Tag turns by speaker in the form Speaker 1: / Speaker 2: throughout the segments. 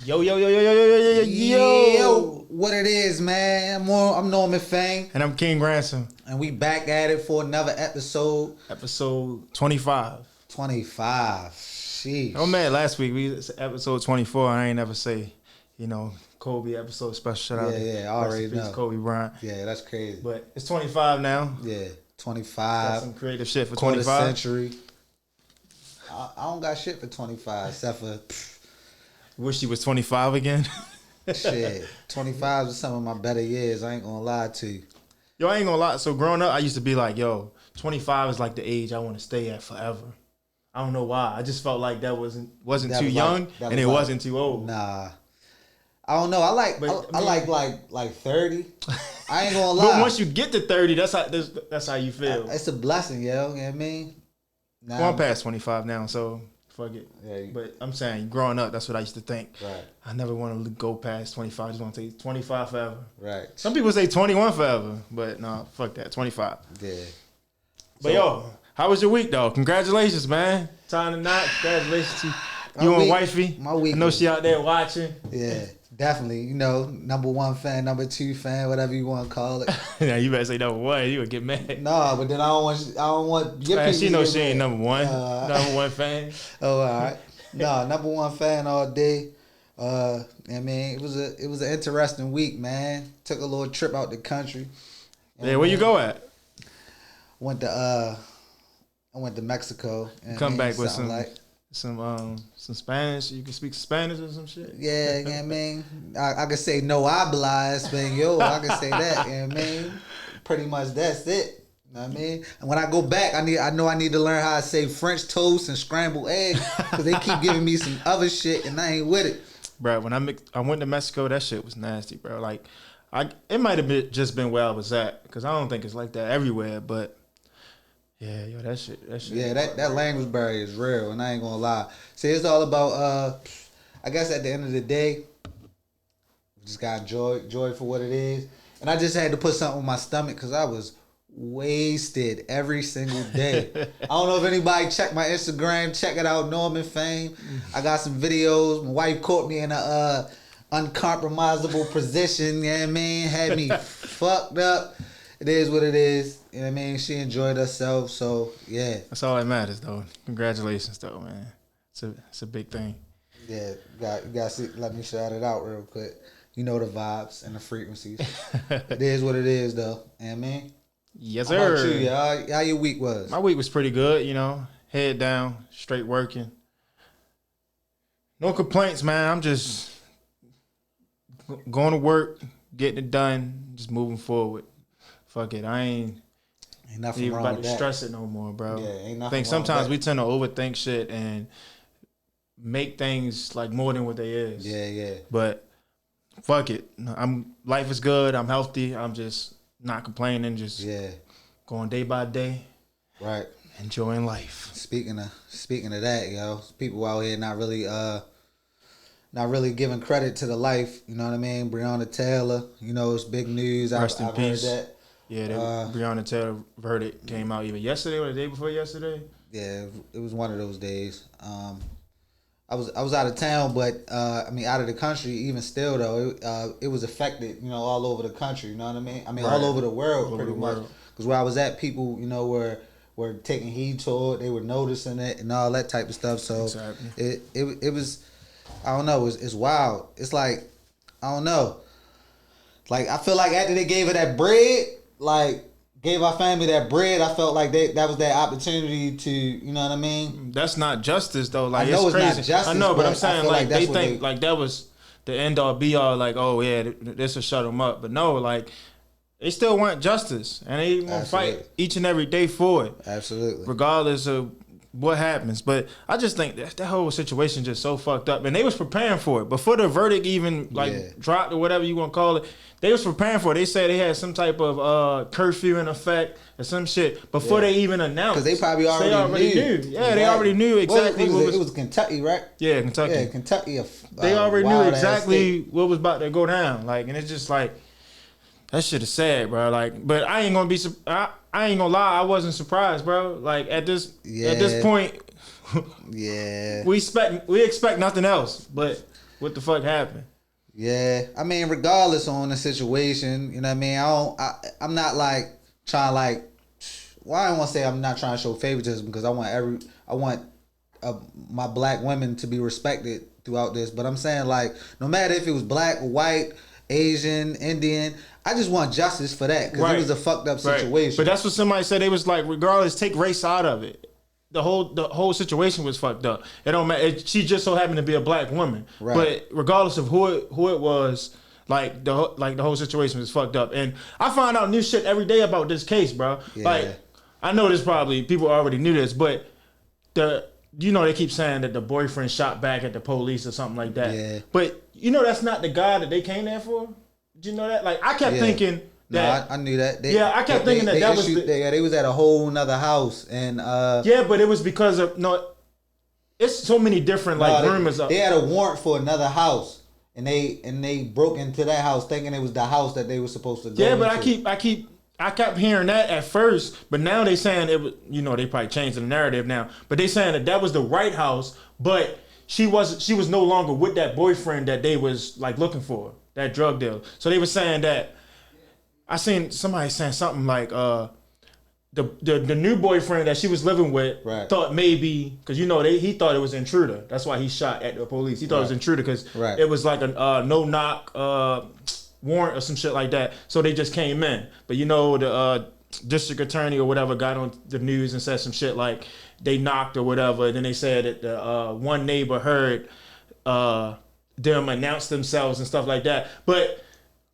Speaker 1: Yo, what it is, man? I'm NormanFame.
Speaker 2: And I'm King.Ransom.
Speaker 1: And we back at it for another episode.
Speaker 2: Episode 25.
Speaker 1: 25. Sheesh.
Speaker 2: Oh, man, last week, episode 24, I ain't never say, Kobe episode special shout out.
Speaker 1: Yeah, I already know.
Speaker 2: Kobe Bryant.
Speaker 1: Yeah, that's crazy.
Speaker 2: But it's 25 now.
Speaker 1: Yeah, 25.
Speaker 2: Got some creative shit for
Speaker 1: quarter
Speaker 2: 25.
Speaker 1: Century. I don't got shit for 25, except for...
Speaker 2: Wish he was 25 again.
Speaker 1: Shit, 25 is some of my better years. I ain't gonna lie to you.
Speaker 2: Yo, I ain't gonna lie. So growing up, I used to be like, 25 is like the age I want to stay at forever. I don't know why. I just felt like that wasn't too young, and it wasn't too old.
Speaker 1: Nah, I don't know. I like 30. I ain't gonna lie.
Speaker 2: But once you get to 30, that's how you feel.
Speaker 1: It's a blessing, yo. You know what I mean?
Speaker 2: Well, I'm past 25 now, so fuck it.
Speaker 1: Yeah,
Speaker 2: but I'm saying, growing up, that's what I used to think.
Speaker 1: Right.
Speaker 2: I never want to go past 25. I just want to take 25 forever.
Speaker 1: Right.
Speaker 2: Some people say 21 forever, but no, fuck that. 25.
Speaker 1: Yeah.
Speaker 2: But yo, how was your week, though? Congratulations, man. Tying the knot. Congratulations to you and wifey.
Speaker 1: My week.
Speaker 2: I know she out there watching.
Speaker 1: Yeah, definitely. number one fan, number two fan, whatever you want to call it.
Speaker 2: Yeah, you better say number one. You would get mad.
Speaker 1: No, but then I don't want your people.
Speaker 2: She knows she ain't number one. Number one fan.
Speaker 1: Oh, all right. No, number one fan all day. I mean, it was an interesting week, man. Took a little trip out the country.
Speaker 2: Yeah, where you go at?
Speaker 1: I went to Mexico.
Speaker 2: Come back with some Spanish. You can speak Spanish or some shit.
Speaker 1: Yeah, you know what I mean? I could say no habla español. I can say that, you know what I mean? Pretty much that's it. You know what I mean? And when I go back, I need to learn how to say French toast and scrambled eggs because they keep giving me some other shit and I ain't with it.
Speaker 2: Bro, when I went to Mexico, that shit was nasty, bro. Like, it might have just been where I was at because I don't think it's like that everywhere, but yeah, yo, that shit.
Speaker 1: Yeah, that language barrier is real, and I ain't gonna lie. See, it's all about, I guess at the end of the day, we just got joy for what it is. And I just had to put something on my stomach because I was wasted every single day. I don't know if anybody checked my Instagram. Check it out, NormanFame. I got some videos. My wife caught me in a uncompromisable position. You know what I mean? Had me fucked up. It is what it is. You know what I mean? She enjoyed herself, so yeah.
Speaker 2: That's all that matters, though. Congratulations, though, man. It's a big thing.
Speaker 1: Yeah, you got to let me shout it out real quick. You know the vibes and the frequencies. It is what it is, though. You know what I mean?
Speaker 2: Yes,
Speaker 1: sir. How about you? How your week was?
Speaker 2: My week was pretty good, Head down, straight working. No complaints, man. I'm just going to work, getting it done, just moving forward. Fuck it. I ain't
Speaker 1: nothing
Speaker 2: even
Speaker 1: wrong
Speaker 2: about
Speaker 1: with
Speaker 2: to
Speaker 1: that.
Speaker 2: stress it no more, bro.
Speaker 1: Yeah, ain't nothing
Speaker 2: I think sometimes we tend to overthink shit and make things like more than what they is.
Speaker 1: Yeah.
Speaker 2: But fuck it. Life is good. I'm healthy. I'm just not complaining. Just going day by day.
Speaker 1: Right.
Speaker 2: Enjoying life.
Speaker 1: Speaking of that, yo, people out here not really giving credit to the life. You know what I mean? Breonna Taylor. It's big news.
Speaker 2: Rest in peace.
Speaker 1: Heard that.
Speaker 2: Yeah, Breonna Taylor verdict came out either yesterday or the day before yesterday.
Speaker 1: Yeah, it was one of those days. I was out of town, but out of the country. Even still, though, it was affected. All over the country. You know what I mean?
Speaker 2: Right.
Speaker 1: All over the world, pretty much.
Speaker 2: World.
Speaker 1: Because where I was at, people, were taking heed to it. They were noticing it and all that type of stuff. So
Speaker 2: exactly.
Speaker 1: it was. I don't know. It's wild. It's like, I don't know. Like, I feel like after they gave her that bread, gave our family that bread, I felt like that was their opportunity to, you know what I mean?
Speaker 2: That's not justice, though. Like,
Speaker 1: I know
Speaker 2: it's crazy.
Speaker 1: Not justice,
Speaker 2: I know, but I'm saying,
Speaker 1: like
Speaker 2: they think like that was the end all be all, like, oh, yeah, this will shut them up. But no, like, they still want justice. And they want to fight each and every day for it.
Speaker 1: Absolutely.
Speaker 2: Regardless of what happens. But I just think that whole situation just so fucked up. And they was preparing for it. Before the verdict even dropped or whatever you want to call it, they was preparing for it. They said they had some type of curfew in effect or some shit before they even announced.
Speaker 1: Because they probably already knew.
Speaker 2: Yeah,
Speaker 1: exactly.
Speaker 2: They already knew exactly
Speaker 1: what was it? It was Kentucky, right?
Speaker 2: Yeah, Kentucky.
Speaker 1: Yeah, Kentucky.
Speaker 2: They already knew exactly what was about to go down. Like, and it's just like, that shit is sad, bro. Like, but I ain't gonna be. I ain't gonna lie. I wasn't surprised, bro. Like at this point,
Speaker 1: yeah,
Speaker 2: we expect nothing else. But what the fuck happened.
Speaker 1: Yeah, I mean, regardless on the situation, you know what I mean. I'm not like trying like. Well, I don't want to say I'm not trying to show favoritism because I want my black women to be respected throughout this. But I'm saying like, no matter if it was black, white, Asian, Indian, I just want justice for that because it was a fucked up situation.
Speaker 2: But that's what somebody said. They was like, regardless, take race out of it. The whole situation was fucked up. It don't matter. She just so happened to be a black woman. Right. But regardless of who it was, like the whole situation was fucked up. And I find out new shit every day about this case, bro. Yeah. Like I know this probably people already knew this, but they keep saying that the boyfriend shot back at the police or something like that. Yeah. But that's not the guy that they came there for. Did you know that? Like I kept thinking.
Speaker 1: No, I knew that.
Speaker 2: I kept thinking that was
Speaker 1: they was at a whole nother house and
Speaker 2: but it was because of it's so many different rumors.
Speaker 1: They had a warrant for another house and they broke into that house thinking it was the house that they were supposed to go into.
Speaker 2: But I kept hearing that at first, but now they saying it was they probably changed the narrative now, but they saying that was the right house, but she was no longer with that boyfriend that they was like looking for, that drug deal. So they were saying that. I seen somebody saying something like the new boyfriend that she was living with thought maybe because he thought it was intruder. That's why he shot at the police. He thought it was intruder because it was like a no knock warrant or some shit like that. So they just came in. But the district attorney or whatever got on the news and said some shit like they knocked or whatever. And then they said that the one neighbor heard them announce themselves and stuff like that. But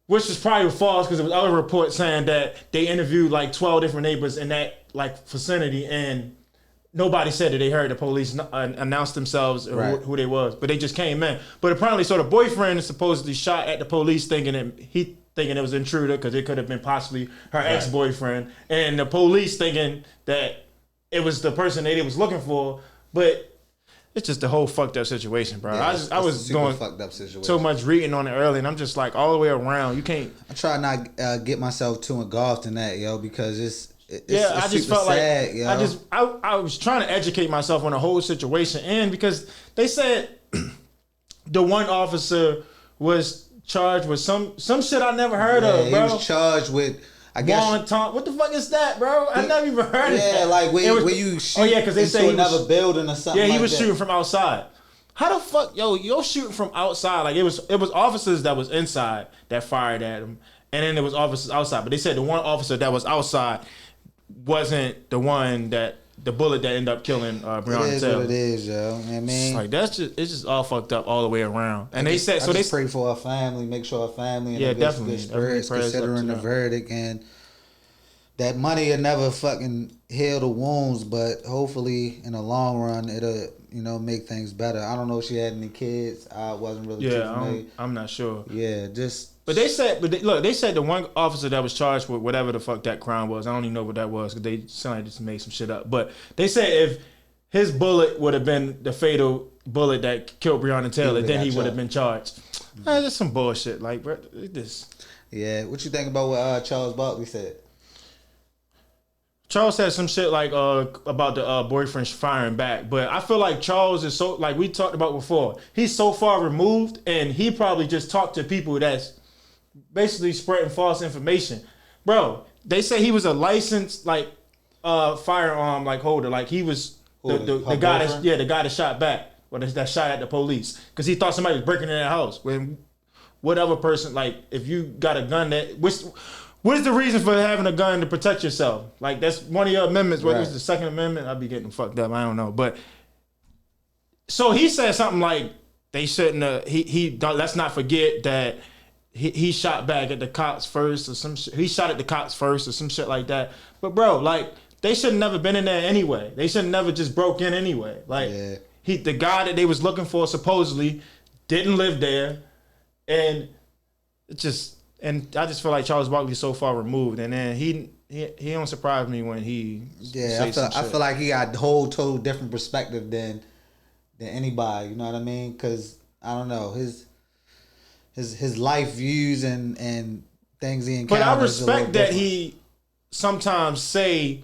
Speaker 2: which is probably false because there was other reports saying that they interviewed like 12 different neighbors in that like vicinity and nobody said that they heard the police announce themselves or who they was, but they just came in. But apparently, so the boyfriend is supposedly shot at the police thinking it was intruder because it could have been possibly her ex-boyfriend, and the police thinking that it was the person that they was looking for, but. It's just the whole fucked up situation, bro.
Speaker 1: Yeah,
Speaker 2: I was going
Speaker 1: fucked up situation.
Speaker 2: So much reading on it early, and I'm just like all the way around. You can't.
Speaker 1: I try not get myself too engulfed in that, yo, because it's
Speaker 2: I just felt
Speaker 1: sad,
Speaker 2: like
Speaker 1: yo.
Speaker 2: I was trying to educate myself on the whole situation, and because they said the one officer was charged with some shit I never heard of, bro.
Speaker 1: He was charged with. I guess
Speaker 2: what the fuck is that, bro? I never even heard of that.
Speaker 1: Yeah, like when you shoot
Speaker 2: because they say
Speaker 1: another building or something.
Speaker 2: Yeah, he was shooting from outside. How the fuck, you're shooting from outside? Like it was officers that was inside that fired at him, and then there was officers outside. But they said the one officer that was outside wasn't the one that the bullet that ended up killing Breonna Taylor.
Speaker 1: It is what it is, yo. You know what I mean?
Speaker 2: Like it's just all fucked up all the way around. And they said
Speaker 1: they pray for our family, make sure our family in
Speaker 2: definitely
Speaker 1: good spirits, considering the verdict, and that money will never fucking heal the wounds, but hopefully in the long run it'll make things better. I don't know if she had any kids. I wasn't really too familiar.
Speaker 2: I'm not sure.
Speaker 1: Yeah,
Speaker 2: But they said the one officer that was charged with whatever the fuck that crime was. I don't even know what that was because they sound like just made some shit up. But they said if his bullet would have been the fatal bullet that killed Breonna Taylor, then he would have been charged. That's some bullshit. Like, bro, this.
Speaker 1: Yeah, what you think about what Charles Barkley said?
Speaker 2: Charles said some shit like about the boyfriend firing back, but I feel like Charles is so, like we talked about before, he's so far removed, and he probably just talked to people that's basically spreading false information. Bro, they say he was a licensed like firearm like holder, like he was the guy that shot back, or that shot at the police, because he thought somebody was breaking in their house. When whatever person, like if you got a gun what is the reason for having a gun to protect yourself? Like that's one of your amendments. What was the Second Amendment? I'd be getting fucked up. I don't know. But so he said something like they shouldn't. Let's not forget that he shot back at the cops first, or some shit. He shot at the cops first, or some shit like that. But bro, like they should have never been in there anyway. They should have never just broke in anyway. Like the guy that they was looking for supposedly didn't live there, and it just. And I just feel like Charles Barkley is so far removed, and then he don't surprise me when he
Speaker 1: I feel like he got a whole total different perspective than anybody. You know what I mean? Because I don't know his life views and things he encounters.
Speaker 2: But I respect that he sometimes say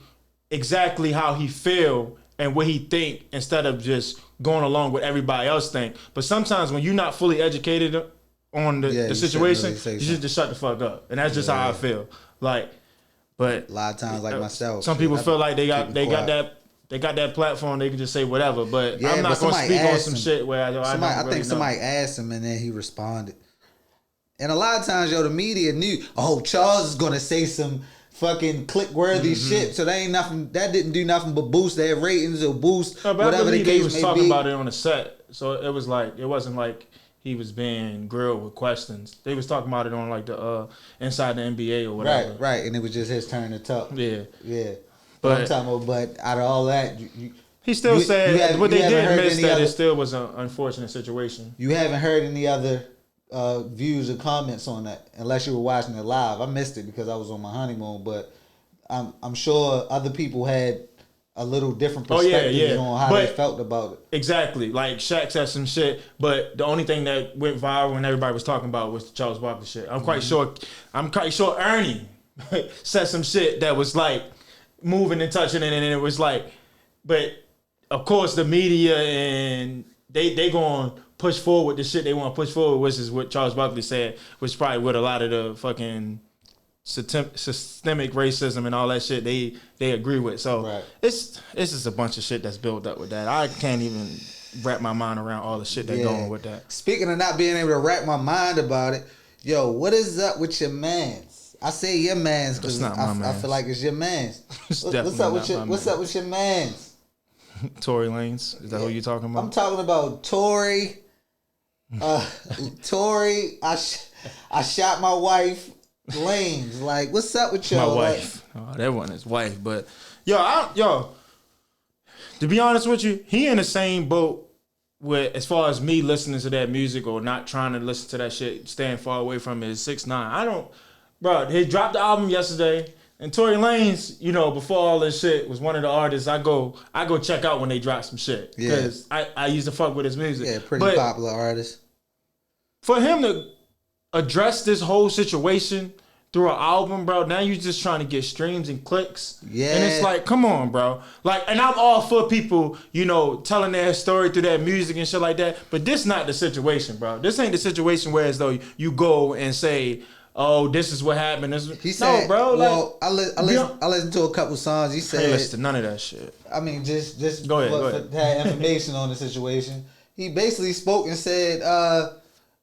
Speaker 2: exactly how he feel and what he think instead of just going along with everybody else think. But sometimes when you're not fully educated on the situation, you should just shut the fuck up. And that's just how I feel. Like, but
Speaker 1: a lot of times, like myself,
Speaker 2: some people feel like they got that platform, they can just say whatever. But I'm not gonna speak on some shit where I think
Speaker 1: somebody asked him and then he responded. And a lot of times, the media knew, Charles is gonna say some fucking click-worthy shit, so that didn't do nothing but boost their ratings or boost whatever the case may be.
Speaker 2: He was talking about it on the set, so it wasn't like he was being grilled with questions. They was talking about it on like the inside the NBA or whatever.
Speaker 1: Right, and it was just his turn to talk.
Speaker 2: Yeah.
Speaker 1: But I'm talking about, but out of all that,
Speaker 2: he still said what they did miss that it still was an unfortunate situation.
Speaker 1: You haven't heard any other views or comments on that unless you were watching it live. I missed it because I was on my honeymoon, but I'm sure other people had a little different perspective on how they felt about it.
Speaker 2: Exactly. Like Shaq said some shit, but the only thing that went viral and everybody was talking about was the Charles Barkley shit. I'm quite sure Ernie said some shit that was like moving and touching it, and it was like, but of course the media and they going push forward the shit they want to push forward, which is what Charles Barkley said, which probably what a lot of the fucking systemic racism and all that shit they agree with. So it's just a bunch of shit that's built up with that. I can't even wrap my mind around all the shit that's going with that.
Speaker 1: Speaking of not being able to wrap my mind about it, what is up with your mans? I say your mans because I feel like it's your mans. What's up with your mans?
Speaker 2: Tory Lanez, is that who you talking about?
Speaker 1: I'm talking about Tory. Tory, I shot my wife. Lanez, like, what's up with y'all?
Speaker 2: My wife. That wasn't his wife, but yo, to be honest with you, he in the same boat with as far as me listening to that music or not trying to listen to that shit, staying far away from it. Is 6ix9ine. He dropped the album yesterday. And Tory Lanez, before all this shit, was one of the artists I go check out when they drop some shit. Because I used to fuck with his music.
Speaker 1: Yeah, pretty popular artist.
Speaker 2: For him to address this whole situation through an album, bro, now you just trying to get streams and clicks. Yeah. And it's like, come on, bro. Like, and I'm all for people, telling their story through their music and shit like that. But this not the situation, bro. This ain't the situation where as though you go and say, oh, this is what happened.
Speaker 1: He said, no, bro. Well, I listened to a couple songs. He said,
Speaker 2: I ain't listen to none of that shit.
Speaker 1: I mean, just
Speaker 2: go ahead.
Speaker 1: Had information on the situation. He basically spoke and said,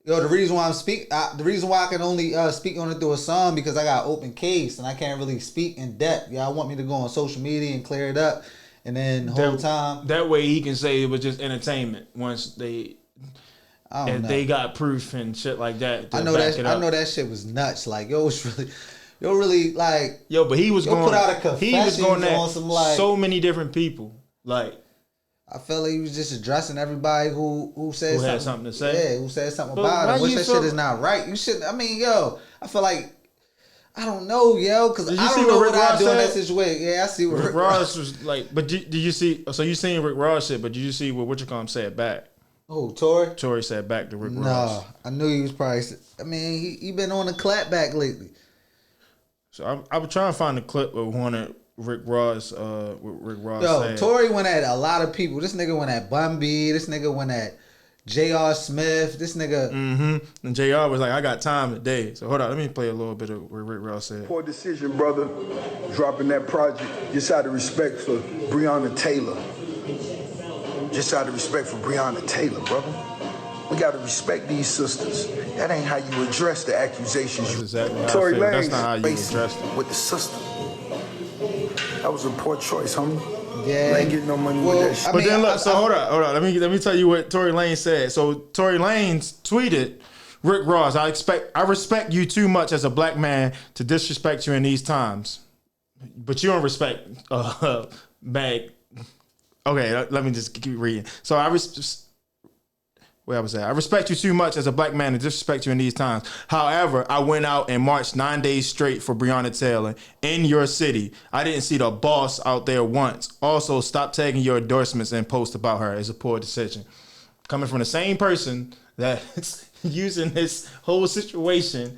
Speaker 1: the reason why I can only speak on it through a song because I got open case and I can't really speak in depth. Y'all want me to go on social media and clear it up, and then the whole time
Speaker 2: that way he can say it was just entertainment once they. They got proof and shit like that.
Speaker 1: I know that shit was nuts. Like, but
Speaker 2: he was going.
Speaker 1: Put out a confession. He was going
Speaker 2: at so many different people. Like,
Speaker 1: I felt like he was just addressing everybody who said
Speaker 2: had something to say.
Speaker 1: Yeah, who said something about it. Which that shit is not right. You should. I mean, I feel like. I don't know, because I don't know what I do in that situation. Yeah, I see what
Speaker 2: Rick Ross was like. But did you see? So you seen Rick Ross shit? But did you see what said back?
Speaker 1: Oh, Tory?
Speaker 2: Tory said back to Rick Ross.
Speaker 1: I knew he was probably. I mean, he been on the clapback lately.
Speaker 2: So I was trying to find a clip of one of Rick Ross. What Rick Ross said.
Speaker 1: Tory went at a lot of people. This nigga went at Bun B. This nigga went at J.R. Smith. This nigga.
Speaker 2: Mm-hmm. And J.R. was like, I got time today. So hold on, let me play a little bit of what Rick Ross said.
Speaker 3: Poor decision, brother. Dropping that project just out of respect for Breonna Taylor. Just out of respect for Breonna Taylor, brother. We got to respect these sisters. That ain't how you address the accusations.
Speaker 2: That's exactly how Tory Lanez, that's not how you address them.
Speaker 3: With the sister. That was a poor choice, homie.
Speaker 1: Yeah.
Speaker 3: I ain't getting no money with that shit.
Speaker 2: But then look, hold on. Let me tell you what Tory Lanez said. So Tory Lanez tweeted, Rick Ross, I respect you too much as a black man to disrespect you in these times. But you don't respect Mag. Okay, let me just keep reading. So I respect you too much as a black man to disrespect you in these times. However, I went out and marched 9 days straight for Breonna Taylor in your city. I didn't see the boss out there once. Also, stop tagging your endorsements and post about her. It's a poor decision. Coming from the same person that's using this whole situation.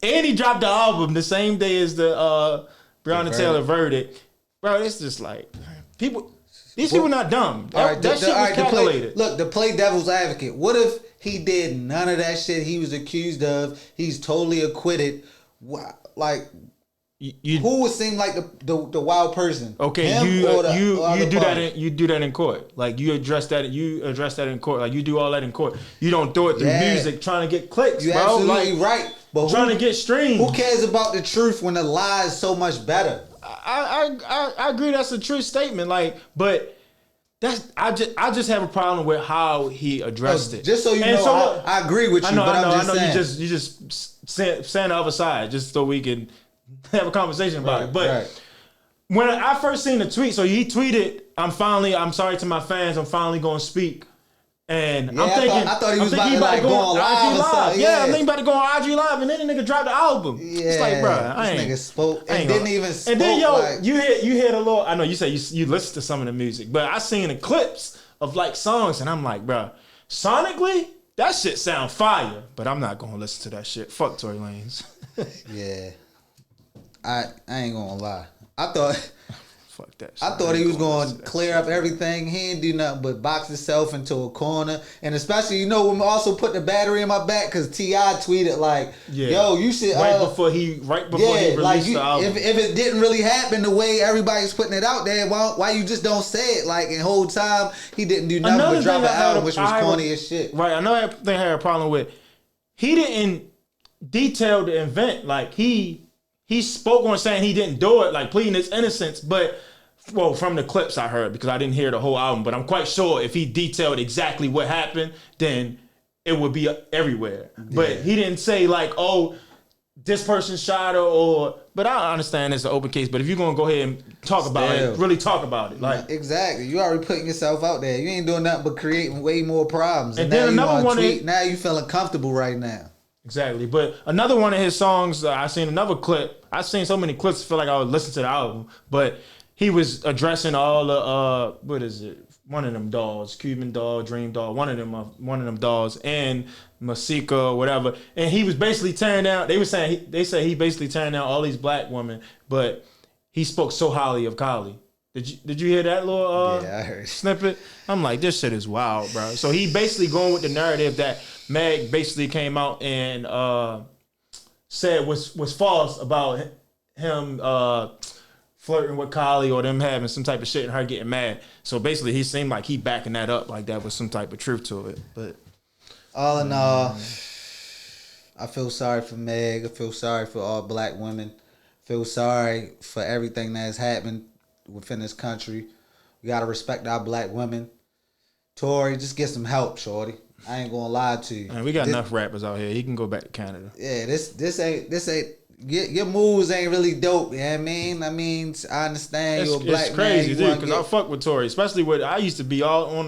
Speaker 2: And he dropped the album the same day as the Breonna Taylor verdict. bro, it's just like people. These people not dumb. That shit was calculated.
Speaker 1: To play devil's advocate, what if he did none of that shit he was accused of? He's totally acquitted. Like, who would seem like the wild person?
Speaker 2: Okay, you do that in court. Like you address that in court. Like you do all that in court. You don't throw it through music trying to get clicks,
Speaker 1: You're
Speaker 2: bro.
Speaker 1: absolutely
Speaker 2: like,
Speaker 1: right. But
Speaker 2: trying to get streams.
Speaker 1: Who cares about the truth when the lie is so much better?
Speaker 2: I agree. That's a true statement. Like, but I just have a problem with how he addressed it.
Speaker 1: Just so you know, so, I agree with you. I know.
Speaker 2: You just saying the other side just so we can have a conversation about it. But when I first seen the tweet, so he tweeted, "I'm sorry to my fans. I'm finally going to speak." And I'm thinking, I thought he was about to go on live or something. Yeah, I'm thinking about to go on IG live, and then the nigga dropped the album. Yeah, it's like, bro,
Speaker 1: nigga spoke and didn't even spoke.
Speaker 2: And then you hear the little. I know you say you listen to some of the music, but I seen the clips of like songs, and I'm like, bro, sonically that shit sound fire, but I'm not gonna listen to that shit. Fuck Tory Lanez.
Speaker 1: Yeah, I ain't gonna lie. I thought.
Speaker 2: Fuck that shit.
Speaker 1: I thought he was going to clear up everything. He didn't do nothing but box himself into a corner. And especially, when we also put the battery in my back because T.I. tweeted like, yo, you should...
Speaker 2: Right before he released the album.
Speaker 1: If it didn't really happen the way everybody's putting it out there, why you just don't say it? Like, in whole time, he didn't do nothing but drop an album, which was corny as shit.
Speaker 2: Right, another thing I had a problem with, he didn't detail the event. Like, he spoke on saying he didn't do it, like pleading his innocence, but from the clips I heard, because I didn't hear the whole album, but I'm quite sure if he detailed exactly what happened, then it would be everywhere. Yeah. But he didn't say like, oh, this person shot her but I understand it's an open case, but if you're going to go ahead and talk about it, really talk about it. Like
Speaker 1: exactly. You already putting yourself out there. You ain't doing nothing but creating way more problems.
Speaker 2: And then another one
Speaker 1: now you feeling comfortable right now.
Speaker 2: Exactly, but another one of his songs, I seen another clip. I seen so many clips, I feel like I would listen to the album. But he was addressing all the what is it? One of them dolls, Cuban doll, Dream doll, one of them dolls, and Masika or whatever. And he was basically tearing down. They say he basically tearing down all these black women, but he spoke so highly of Kylie. Did you hear that little
Speaker 1: I heard
Speaker 2: snippet? I'm like, this shit is wild, bro. So he basically going with the narrative that Meg basically came out and said was false about him flirting with Kylie or them having some type of shit and her getting mad. So basically he seemed like he backing that up like that was some type of truth to it. But
Speaker 1: all in all, I feel sorry for Meg. I feel sorry for all black women. I feel sorry for everything that has happened within this country. We gotta respect our black women. Tory, just get some help, shorty. I ain't gonna lie to you.
Speaker 2: Man, we got enough rappers out here. He can go back to Canada.
Speaker 1: Yeah, this ain't your moves ain't really dope. You know what I mean? I understand you're a black
Speaker 2: it's crazy,
Speaker 1: man.
Speaker 2: Dude, because I fuck with Tory, especially with I used to be all on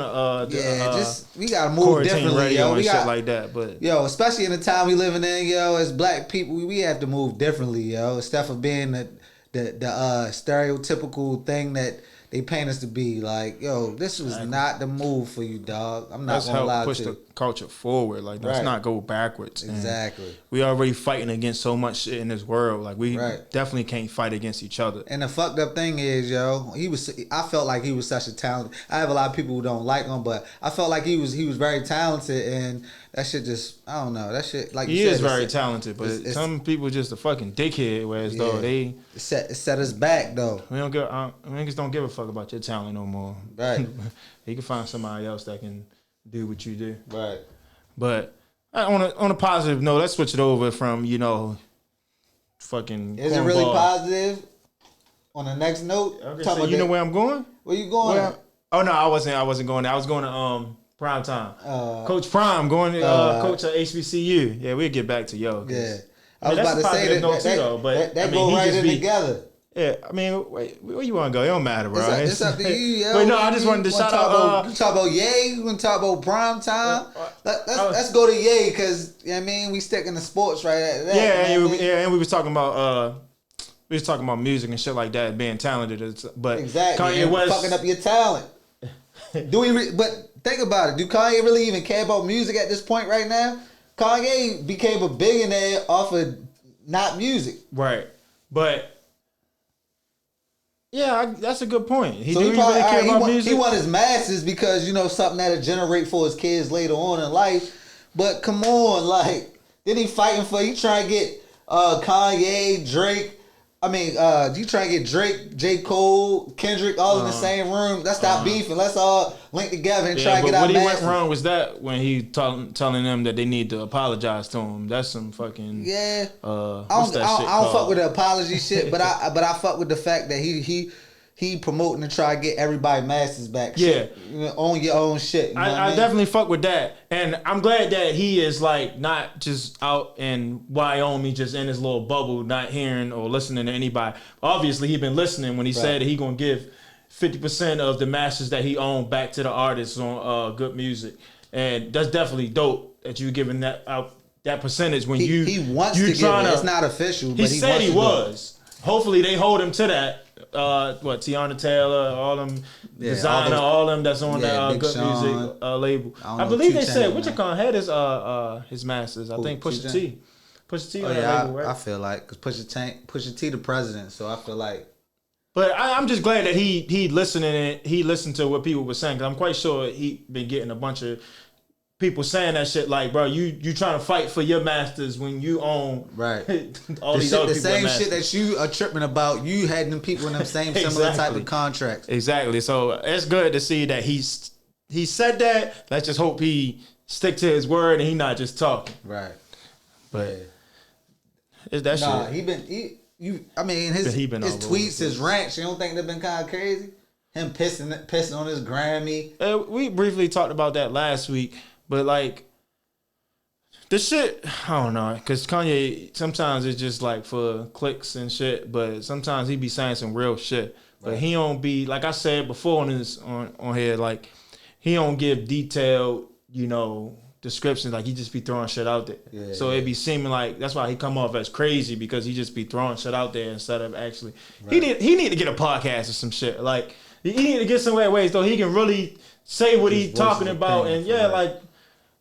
Speaker 1: we gotta move differently,
Speaker 2: radio
Speaker 1: yo.
Speaker 2: And shit like that. But
Speaker 1: especially in the time we living in, yo, as black people, we have to move differently, yo. Instead of being the stereotypical thing that they paint us to be. Like, yo, this was not the move for you, dog. I'm not gonna lie to you.
Speaker 2: Let's help push the culture forward. Like, let's not go backwards.
Speaker 1: Exactly.
Speaker 2: And we already fighting against so much shit in this world. Like, we definitely can't fight against each other.
Speaker 1: And the fucked up thing is, yo, I felt like he was such a talent. I have a lot of people who don't like him, but I felt like he was very talented, and that shit just, I don't know, that shit, like
Speaker 2: he
Speaker 1: you said,
Speaker 2: is very talented, but some people just a fucking dickhead, whereas though they
Speaker 1: set us back though.
Speaker 2: Niggas don't give a fuck about your talent no more.
Speaker 1: Right.
Speaker 2: You can find somebody else that can do what you do.
Speaker 1: Right.
Speaker 2: But on a positive note, let's switch it over from fucking.
Speaker 1: Is it really positive? On the next note,
Speaker 2: so you know where I'm going?
Speaker 1: Where you going?
Speaker 2: Oh no, I wasn't going there. I was going to Prime Time. Coach Prime going to coach at HBCU. Yeah, we'll get back to yo.
Speaker 1: Yeah, I was about to say that go right in together.
Speaker 2: Yeah, I mean, where you want to go? It don't matter, bro.
Speaker 1: It's up to you, yo.
Speaker 2: But no, I just wanted to shout out.
Speaker 1: You talk about Ye? You want to talk about Prime Time? Let's go to Ye, because, you know what I mean, we sticking to sports right at that.
Speaker 2: And we was talking about music and shit like that, being talented. But
Speaker 1: exactly,
Speaker 2: Kanye West
Speaker 1: fucking up your talent. But think about it. Do Kanye really even care about music at this point right now? Kanye became a billionaire off of not music.
Speaker 2: Right. But Yeah, that's a good point. He
Speaker 1: So
Speaker 2: do
Speaker 1: he probably
Speaker 2: really care about music.
Speaker 1: he want his masses because, you know, something that'll generate for his kids later on in life. But come on, like, then he trying to get Kanye, Drake. I mean, you trying to get Drake, J. Cole, Kendrick all in the same room. Let's stop beefing. Let's all link together and try to get our masses.
Speaker 2: What he went wrong was that when he telling them that they need to apologize to him. That's some fucking
Speaker 1: I
Speaker 2: don't
Speaker 1: fuck with the apology shit, but I fuck with the fact that he promoting to try to get everybody masses back.
Speaker 2: Yeah,
Speaker 1: shit. You know, own your own shit. You know what I mean?
Speaker 2: definitely fuck with that, and I'm glad that he is like not just out in Wyoming, just in his little bubble, not hearing or listening to anybody. Obviously, he been listening when he said that he gonna give 50% of the masters that he owned back to the artists on good music, and that's definitely dope that you giving that out that percentage when he
Speaker 1: wants to give it. It's not official. But
Speaker 2: he said he was. Hopefully, they hold him to that. Tiana Taylor, all them designer, all them that's on the Good
Speaker 1: Sean,
Speaker 2: Music label. I believe they said Witchcon had his masters. I think Pusha T. Pusha T on that label, right?
Speaker 1: I feel like because Pusha T the president, so I feel like.
Speaker 2: But I'm just glad that he listened to what people were saying, because I'm quite sure he been getting a bunch of people saying that shit like, bro, you trying to fight for your masters when you own all these other people. The same shit that you are tripping about, you had them people in them same similar type of contracts. Exactly. So it's good to see that he said that. Let's just hope he stick to his word and he not just talking. Right. But it's that shit.
Speaker 1: His tweets, his rants, you don't think they've been kind of crazy? Him pissing on his Grammy.
Speaker 2: We briefly talked about that last week. But like, the shit, I don't know, because Kanye, sometimes it's just like for clicks and shit, but sometimes he be saying some real shit. But he don't be, like I said before on here, like, he don't give detailed, descriptions. Like, he just be throwing shit out there. Yeah, so it be seeming like, that's why he come off as crazy, because he just be throwing shit out there instead of actually, he need to get a podcast or some shit. Like, he need to get somewhere ways though he can really say what he's talking about. And like,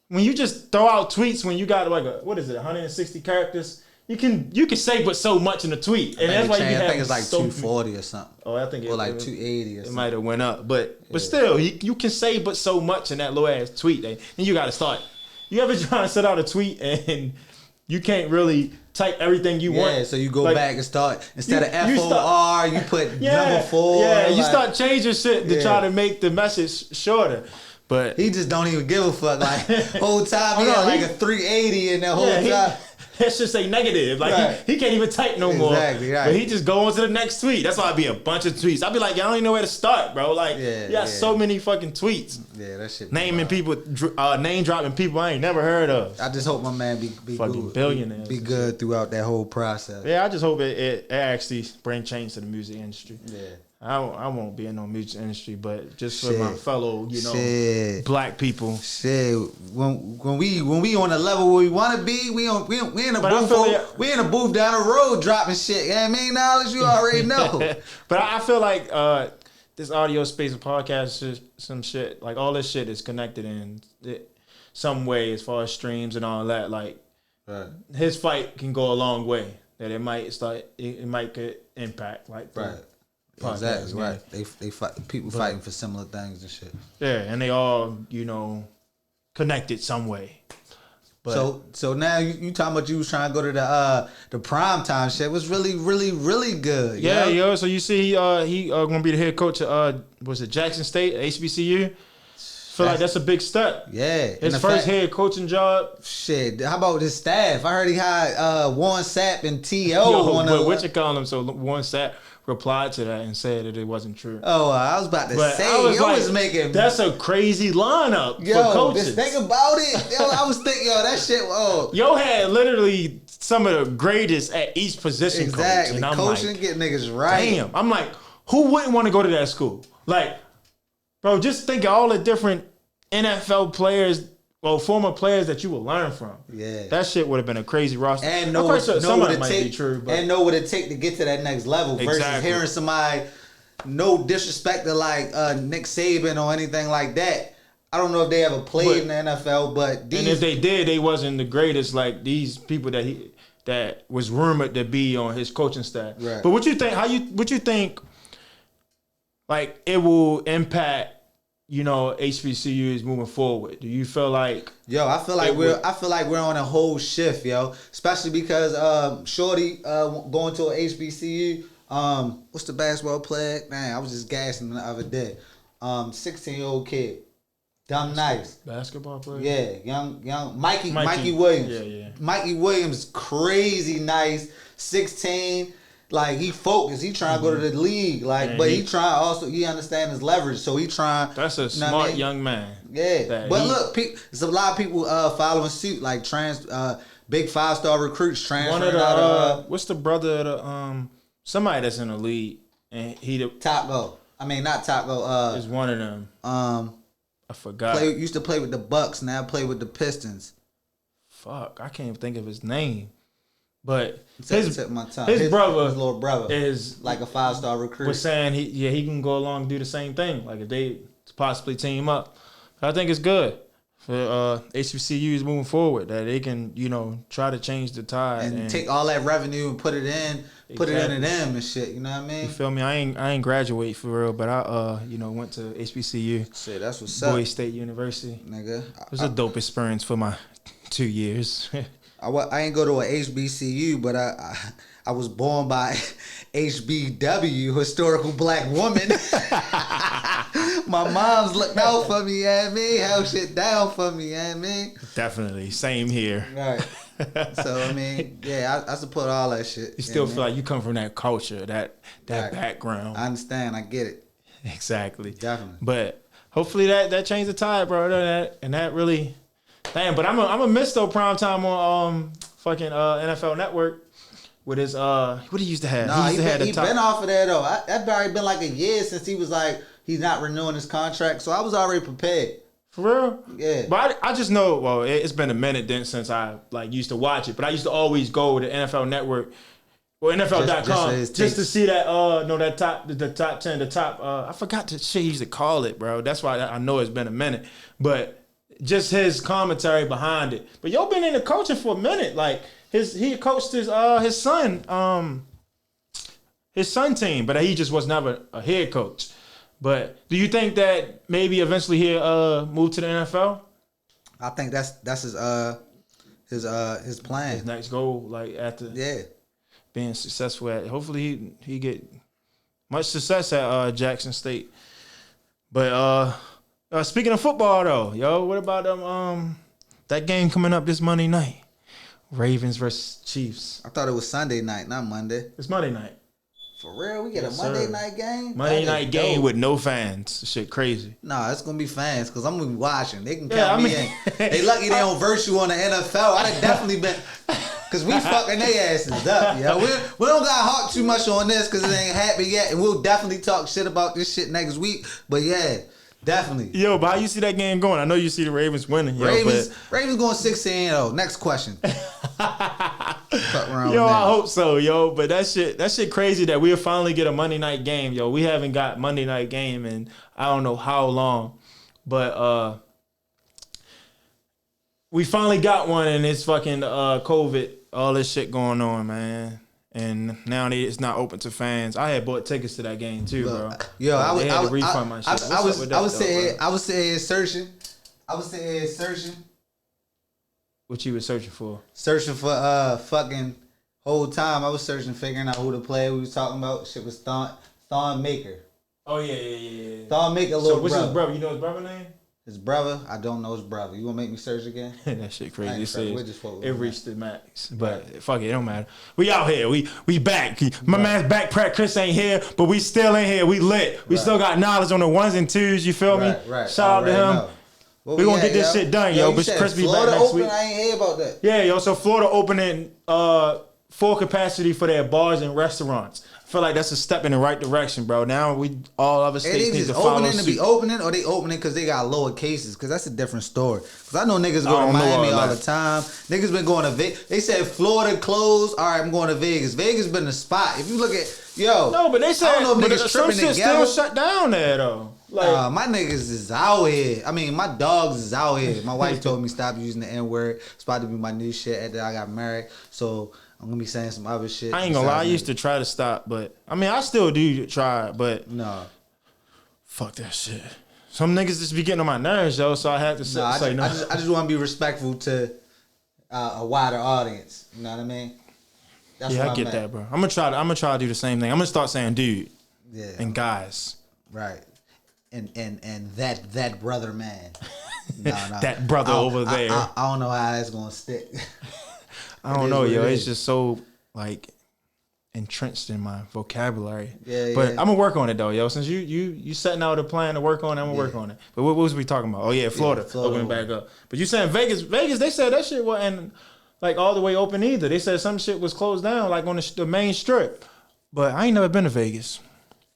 Speaker 2: when you just throw out tweets when you got like 160 characters, you can say but so much in a tweet, and that's why you have.
Speaker 1: I think it's like 240 or something.
Speaker 2: Oh, I think
Speaker 1: or like 280 or something.
Speaker 2: It might have went up, but still, you can say but so much in that little ass tweet. And you got to start. You ever trying to set out a tweet and you can't really type everything you want?
Speaker 1: Yeah, so you go back and start instead of FOR, you put number 4.
Speaker 2: Yeah, you start changing shit to try to make the message shorter. But
Speaker 1: he just don't even give a fuck. Like, whole time he had like a 380 in that whole time.
Speaker 2: That should say negative. Like, he can't even type no more. Exactly, right. But he just go on to the next tweet. That's why I'd be a bunch of tweets. I'd be like, I don't even know where to start, bro. Like, you got so many fucking tweets.
Speaker 1: Yeah, that shit.
Speaker 2: Naming people, name dropping people I ain't never heard of.
Speaker 1: I just hope my man be
Speaker 2: fucking
Speaker 1: good,
Speaker 2: billionaires.
Speaker 1: Be good throughout that whole process.
Speaker 2: Yeah, I just hope it actually bring change to the music industry.
Speaker 1: Yeah.
Speaker 2: I won't be in no music industry, but just for my fellow, black people.
Speaker 1: Shit, when we on the level where we want to be, we in a booth. We in a booth down the road dropping shit. You know what I mean? Knowledge you already know.
Speaker 2: But I feel like this audio space and podcast, some shit, like all this shit is connected in some way as far as streams and all that. Like, his fight can go a long way. That it might get impact. Like,
Speaker 1: exactly right. They fight, people fighting for similar things and shit.
Speaker 2: Yeah, and they all connected some way. But
Speaker 1: so now you talking about you was trying to go to the prime time shit. It was really really really good.
Speaker 2: Yeah, yo. So you see, he gonna be the head coach of Jackson State, HBCU. Feel like that's a big step.
Speaker 1: Yeah,
Speaker 2: his first head coaching job.
Speaker 1: Shit, how about his staff? I heard he hired Warren Sapp and T.O.
Speaker 2: But what you call him? So Warren Sapp replied to that and said that it wasn't true.
Speaker 1: Oh, I was about to say, was making...
Speaker 2: That's a crazy lineup for coaches.
Speaker 1: Just think about it. I was thinking, that shit,
Speaker 2: Yo had literally some of the greatest at each position.
Speaker 1: Exactly.
Speaker 2: And I'm
Speaker 1: coaching,
Speaker 2: like,
Speaker 1: get niggas right.
Speaker 2: Damn. I'm like, who wouldn't want to go to that school? Like, bro, just think of all the different NFL players, former players that you will learn from.
Speaker 1: Yeah.
Speaker 2: That shit would have been a crazy roster.
Speaker 1: And know what it take to get to that next level versus hearing somebody, no disrespect to like Nick Saban or anything like that. I don't know if they ever played in the NFL, but
Speaker 2: and if they did, they wasn't the greatest like these people that was rumored to be on his coaching staff.
Speaker 1: Right.
Speaker 2: But what you think? What you think like it will impact, you know, HBCUs moving forward? Do you feel like
Speaker 1: I feel like we're on a whole shift, yo. Especially because Shorty going to an HBCU. What's the basketball player? Man, I was just gassing the other day. 16-year-old kid. Dumb nice.
Speaker 2: Basketball player?
Speaker 1: Yeah, young Mikey Williams.
Speaker 2: Yeah.
Speaker 1: Mikey Williams, crazy nice. 16. Like, he focused. He trying to go to the league. Like,
Speaker 2: Man,
Speaker 1: but he trying also, he understand his leverage. So he trying.
Speaker 2: That's a smart young man.
Speaker 1: Yeah. But look, there's a lot of people following suit, like big 5-star recruits transferring
Speaker 2: One of the,
Speaker 1: out of
Speaker 2: what's the brother of the, somebody that's in the league, and he the
Speaker 1: Taco. I mean, not Taco.
Speaker 2: is one of them. I forgot.
Speaker 1: Used to play with the Bucks, now play with the Pistons.
Speaker 2: Fuck, I can't even think of his name. But
Speaker 1: his little brother
Speaker 2: is
Speaker 1: like a 5-star recruit.
Speaker 2: Was saying he can go along and do the same thing. Like if they possibly team up, but I think it's good for HBCUs moving forward that they can, you know, try to change the tide
Speaker 1: and take all that revenue and put it into them and shit. You know what I mean?
Speaker 2: You feel me? I ain't graduate for real, but I went to HBCU.
Speaker 1: Shit, that's what's up.
Speaker 2: Boise State University.
Speaker 1: Nigga,
Speaker 2: it was a dope experience for my 2 years.
Speaker 1: I ain't go to an HBCU, but I was born by H.B.W, historical black woman. My mom's looked out for me, you know what I mean? Held shit down for me, you know what I mean?
Speaker 2: Definitely. Same here.
Speaker 1: Right. So, I mean, yeah, I support all that shit.
Speaker 2: You still feel like you come from that culture, that background.
Speaker 1: I understand. I get it.
Speaker 2: Exactly.
Speaker 1: Definitely.
Speaker 2: But hopefully that changed the tide, bro. That really... Damn, but I'm a miss though primetime on fucking NFL Network with his what he used to have.
Speaker 1: Nah, he been off of that though. That already been like a year since he was like he's not renewing his contract. So I was already prepared.
Speaker 2: For real?
Speaker 1: Yeah.
Speaker 2: But I just know. Well, it's been a minute then since I like used to watch it. But I used to always go to NFL Network or NFL.com just to see that the top 10, the top. I forgot the shit he used to call it, bro. That's why I know it's been a minute, but. Just his commentary behind it. But yo been into coaching for a minute. Like he coached his son team, but he just was never a head coach. But do you think that maybe eventually he'll move to the NFL?
Speaker 1: I think that's his plan.
Speaker 2: His next goal, like after being successful at hopefully he get much success at Jackson State. But speaking of football, though, yo, what about that game coming up this Monday night? Ravens versus Chiefs.
Speaker 1: I thought it was Sunday night, not Monday.
Speaker 2: It's Monday night.
Speaker 1: For real? We get a Monday night game?
Speaker 2: Monday night game with no fans. Shit crazy.
Speaker 1: Nah, it's going to be fans because I'm going to be watching. They can count me in. They lucky they don't verse you on the NFL. I'd have definitely been... Because we fucking their asses up, yo. We don't got hawk too much on this because it ain't happened yet. And we'll definitely talk shit about this shit next week. But yeah... Definitely.
Speaker 2: Yo, but how you see that game going? I know you see the Ravens winning.
Speaker 1: Ravens going 16-0. Next question.
Speaker 2: I hope so, yo. But that shit crazy that we'll finally get a Monday night game, yo. We haven't got Monday night game in I don't know how long. But we finally got one and it's fucking COVID. All this shit going on, man. And now it's not open to fans. I had bought tickets to that game too, bro.
Speaker 1: Yo, I was
Speaker 2: refund my shit. I
Speaker 1: was sitting here searching.
Speaker 2: What you was searching for?
Speaker 1: Searching for fucking whole time. I was searching, figuring out who the player we was talking about. Shit was Thon Maker.
Speaker 2: Oh yeah.
Speaker 1: Thon Maker, little brother. So
Speaker 2: what's his brother? You know his brother name?
Speaker 1: His brother? I don't know his brother. You want to make me search again?
Speaker 2: That shit crazy. It reached the max. But fuck it don't matter. We out here. We back. My man's backpack Chris ain't here, but we still in here. We lit. We still got knowledge on the ones and twos. You feel me?
Speaker 1: Right.
Speaker 2: Shout out to him. We gonna get this shit done, yo. But Chris be back next week.
Speaker 1: I ain't hear about that.
Speaker 2: Yeah, yo. So Florida opening full capacity for their bars and restaurants. I feel like that's a step in the right direction, bro. Now all other states need to follow suit.
Speaker 1: They just opening to be opening, or they opening because they got lower cases? Because that's a different story. Because I know niggas go to Miami all the time. Niggas been going to Vegas. They said Florida closed. All right, I'm going to Vegas. Vegas been the spot. If you look at
Speaker 2: no, but they said
Speaker 1: I don't know if niggas tripping
Speaker 2: shit
Speaker 1: together.
Speaker 2: Still shut down there though. Like
Speaker 1: my niggas is out here. I mean, my dogs is out here. My wife told me stop using the N-word. It's about to be my new shit after I got married. So I'm gonna be saying some other shit.
Speaker 2: I ain't gonna lie. I used to try to stop, but I mean, I still do try, but
Speaker 1: no.
Speaker 2: fuck that shit. Some niggas just be getting on my nerves, yo. So I had to say no.
Speaker 1: I just want to be respectful to a wider audience. You know what I mean? That's
Speaker 2: I get that, bro. I'm gonna try to do the same thing. I'm gonna start saying dude.
Speaker 1: Yeah.
Speaker 2: And guys.
Speaker 1: Right. And that brother man. No.
Speaker 2: That brother over there.
Speaker 1: I don't know how that's gonna stick.
Speaker 2: I don't know, yo. It's just so like entrenched in my vocabulary.
Speaker 1: Yeah,
Speaker 2: but I'm gonna work on it though, yo. Since you setting out a plan to work on it, I'm gonna work on it. But what was we talking about? Oh yeah, Florida opening back up. But you saying Vegas? They said that shit wasn't like all the way open either. They said some shit was closed down, like on the main strip. But I ain't never been to Vegas.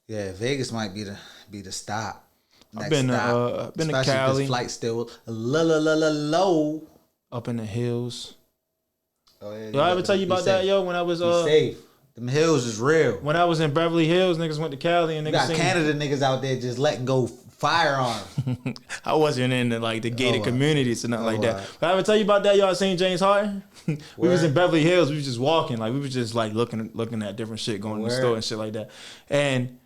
Speaker 1: Yeah, Vegas might be the stop.
Speaker 2: I've been to Cali.
Speaker 1: Flight still low
Speaker 2: up in the hills.
Speaker 1: Oh yeah.
Speaker 2: Yo, I ever tell you about that, yo? When I was
Speaker 1: safe. Them hills is real.
Speaker 2: When I was in Beverly Hills, niggas went to Cali and niggas
Speaker 1: got Canada niggas out there just letting go firearms.
Speaker 2: I wasn't in the gated communities or nothing like that. But I ever tell you about that, y'all seen James Harden? We was in Beverly Hills. We was just walking, like we was just like looking at different shit, going to the store and shit like that. And it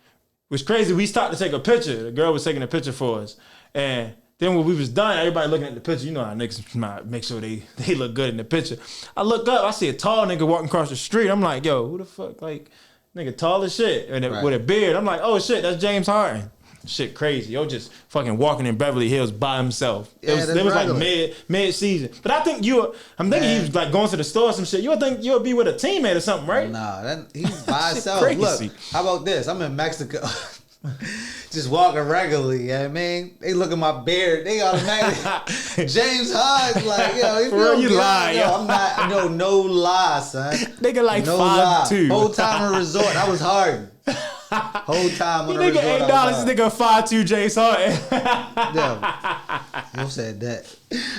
Speaker 2: was crazy. We stopped to take a picture. The girl was taking a picture for us, and then when we was done, everybody looking at the picture. You know how niggas might make sure they look good in the picture. I look up, I see a tall nigga walking across the street. I'm like, yo, who the fuck, like, nigga tall as shit and with a beard. I'm like, oh shit, that's James Harden. Shit crazy. Yo, just fucking walking in Beverly Hills by himself. It was like mid season. But I think I'm thinking he was like going to the store or some shit. You would think you would be with a teammate or something, right?
Speaker 1: Nah, he's by himself.
Speaker 2: Crazy.
Speaker 1: Look, how about this? I'm in Mexico. Just walking regularly, you know what I mean? They look at my beard, they automatically James Harden, like, yo, if you lie, yo. I'm not, no lie, son.
Speaker 2: Nigga like
Speaker 1: no
Speaker 2: 5'2".
Speaker 1: Whole time in resort, I was Harden. Whole time on the resort.
Speaker 2: Nigga $8, this nigga 5'2" James Harden.
Speaker 1: Yo, who said that?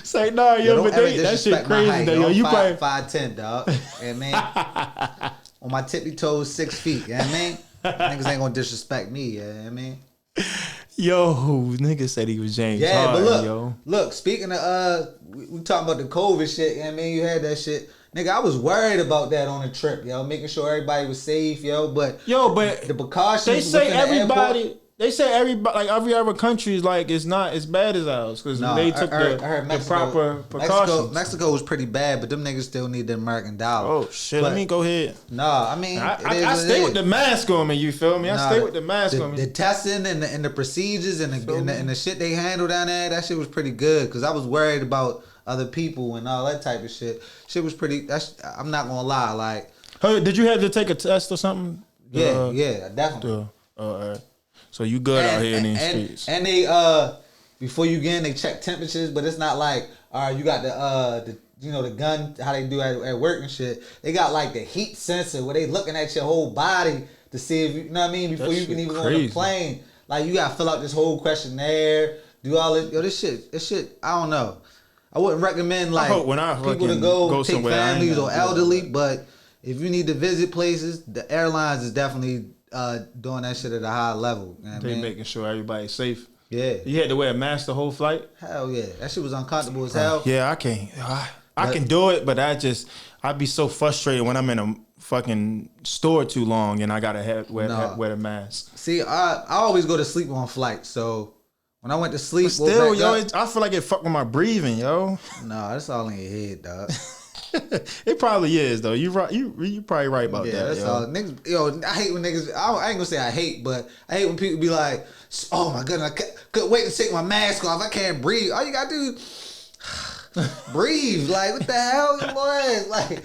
Speaker 2: Say no, yo, but that shit crazy though. Yo, you probably
Speaker 1: 5'10", dog. You know what I mean? On my tippy toes, 6 feet, you know what I mean? Niggas ain't gonna disrespect me, you know what I mean?
Speaker 2: Yo, nigga said he was James Harden,
Speaker 1: but look, speaking of, we talking about the COVID shit, you know what I mean? You had that shit. Nigga, I was worried about that on the trip, yo, making sure everybody was safe, yo, but the precautions.
Speaker 2: They say everybody, like every other country is like it's not as bad as ours because they took the proper precautions.
Speaker 1: Mexico was pretty bad, but them niggas still need the American dollar.
Speaker 2: Oh shit, let me go ahead.
Speaker 1: Nah, I mean,
Speaker 2: I stay with the mask on me. You feel me? I stay with the mask on me.
Speaker 1: The testing and the procedures and the shit they handle down there, that shit was pretty good because I was worried about other people and all that type of shit. Shit was pretty. I'm not gonna lie. Like,
Speaker 2: hey, did you have to take a test or something?
Speaker 1: Yeah, definitely.
Speaker 2: So you good out here in these streets?
Speaker 1: And they before you get in, they check temperatures, but it's not like you got the the gun how they do at work and shit. They got like the heat sensor where they looking at your whole body to see if you know what I mean before you can even go on the plane. Like you gotta fill out this whole questionnaire, do all this. Yo, this shit. I don't know. I wouldn't recommend like people to go take families or elderly, but if you need to visit places, the airlines is definitely doing that shit at a high level. You know
Speaker 2: they making sure everybody's safe.
Speaker 1: Yeah.
Speaker 2: You had to wear a mask the whole flight?
Speaker 1: Hell yeah. That shit was uncomfortable as hell.
Speaker 2: Yeah, I can't. I can do it, but I'd be so frustrated when I'm in a fucking store too long and I gotta wear the mask.
Speaker 1: See, I always go to sleep on flights, so when I went to sleep,
Speaker 2: but still, yo, I feel like it fucked with my breathing, yo.
Speaker 1: No, that's all in your head, dog.
Speaker 2: It probably is though. You right. You probably right about that.
Speaker 1: That's all. Niggas, yo, I hate when niggas. I ain't gonna say I hate, but I hate when people be like, "Oh my goodness, I couldn't wait to take my mask off. I can't breathe." All you gotta do, breathe. Like what the hell, boy? Like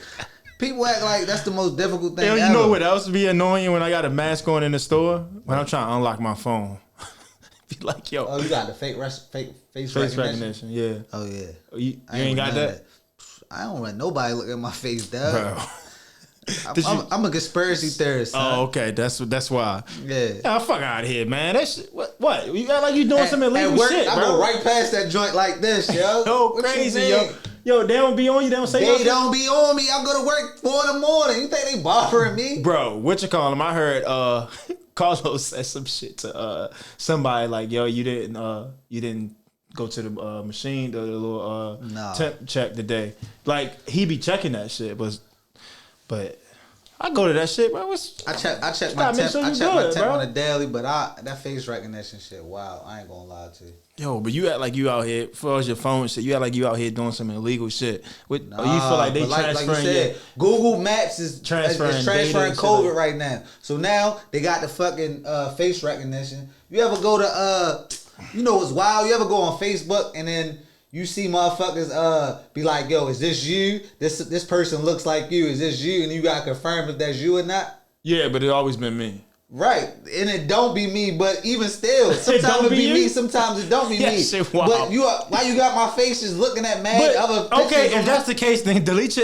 Speaker 1: people act like that's the most difficult thing. Yo,
Speaker 2: you
Speaker 1: ever.
Speaker 2: know what else be annoying when I got a mask on in the store? When I'm trying to unlock my phone. Be like, yo.
Speaker 1: Oh, you got the face recognition?
Speaker 2: Yeah.
Speaker 1: Oh yeah.
Speaker 2: You ain't got that?
Speaker 1: I don't let nobody look at my face, dog.
Speaker 2: Bro.
Speaker 1: I'm a conspiracy theorist. Son.
Speaker 2: Oh, okay. That's why.
Speaker 1: Yeah.
Speaker 2: Oh, fuck out of here, man. That's what? You act like you doing some illegal shit, bro.
Speaker 1: I go right past that joint like this, yo.
Speaker 2: Yo, crazy, yo. Yo, they don't be on you. They don't say
Speaker 1: nothing. They don't be on me. I go to work 4 in the morning. You think they bothering me?
Speaker 2: Bro, what you call them? I heard Carlos said some shit to somebody like, yo, you didn't go to the machine, the little temp check today. Like he be checking that shit, but I go to that shit, bro.
Speaker 1: I check my temp. I check my temp on a daily, but that face recognition shit. Wow, I ain't gonna lie to you.
Speaker 2: Yo, but you act like you out here, as far as your phone shit, you act like you out here doing some illegal shit. Or you feel like they transferring
Speaker 1: like you said, Google Maps is transferring COVID right now. So now they got the fucking face recognition. You ever go to you know what's wild? You ever go on Facebook and then you see motherfuckers be like, yo, is this you? This person looks like you. Is this you? And you gotta confirm if that's you or not.
Speaker 2: Yeah, but it always been me.
Speaker 1: Right, and it don't be me, but even still, sometimes it be me, sometimes it don't be me.
Speaker 2: Shit, wow.
Speaker 1: But why you got my face just looking at mad other pictures?
Speaker 2: Okay, if that's the case, then delete